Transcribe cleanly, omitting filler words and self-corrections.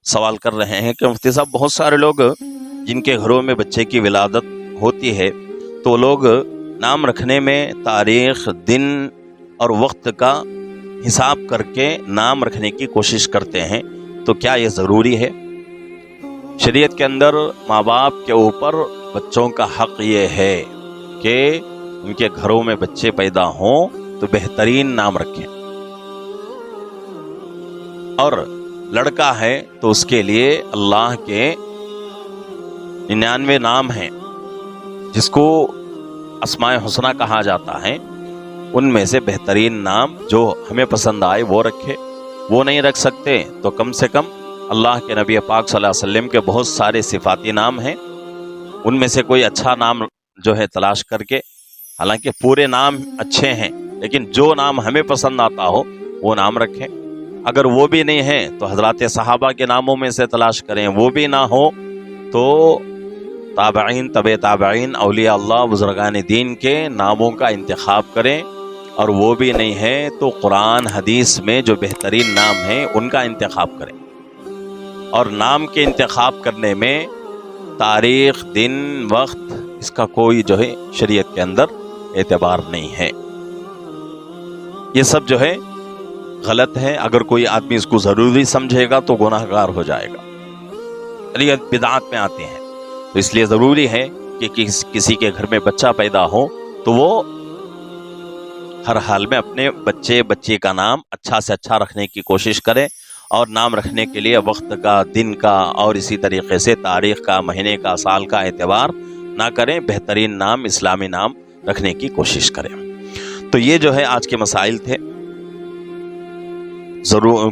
سوال کر رہے ہیں کہ مفتی صاحب بہت سارے لوگ جن کے گھروں میں بچے کی ولادت ہوتی ہے تو لوگ نام رکھنے میں تاریخ، دن اور وقت کا حساب کر کے نام رکھنے کی کوشش کرتے ہیں، تو کیا یہ ضروری ہے؟ شریعت کے اندر ماں باپ کے اوپر بچوں کا حق یہ ہے کہ ان کے گھروں میں بچے پیدا ہوں تو بہترین نام رکھیں، اور لڑکا ہے تو اس کے لیے اللہ کے 99 نام ہیں جس کو اسماء حسنہ کہا جاتا ہے، ان میں سے بہترین نام جو ہمیں پسند آئے وہ رکھے۔ وہ نہیں رکھ سکتے تو کم سے کم اللہ کے نبی پاک صلی اللہ علیہ وسلم کے بہت سارے صفاتی نام ہیں، ان میں سے کوئی اچھا نام جو ہے تلاش کر کے، حالانکہ پورے نام اچھے ہیں لیکن جو نام ہمیں پسند آتا ہو وہ نام رکھیں۔ اگر وہ بھی نہیں ہے تو حضرات صحابہ کے ناموں میں سے تلاش کریں، وہ بھی نہ ہو تو تابعین، طبع تابعین، اولیاء اللہ، بزرگان دین کے ناموں کا انتخاب کریں، اور وہ بھی نہیں ہے تو قرآن حدیث میں جو بہترین نام ہیں ان کا انتخاب کریں۔ اور نام کے انتخاب کرنے میں تاریخ، دن، وقت، اس کا کوئی جو ہے شریعت کے اندر اعتبار نہیں ہے۔ یہ سب جو ہے غلط ہے۔ اگر کوئی آدمی اس کو ضروری سمجھے گا تو گناہ گار ہو جائے گا، شریعت بدعات میں آتے ہیں۔ تو اس لیے ضروری ہے کہ کسی کے گھر میں بچہ پیدا ہو تو وہ ہر حال میں اپنے بچے کا نام اچھا سے اچھا رکھنے کی کوشش کرے، اور نام رکھنے کے لیے وقت کا، دن کا، اور اسی طریقے سے تاریخ کا، مہینے کا، سال کا اعتبار نہ کریں، بہترین نام، اسلامی نام رکھنے کی کوشش کریں۔ تو یہ جو ہے آج کے مسائل تھے۔ ضرور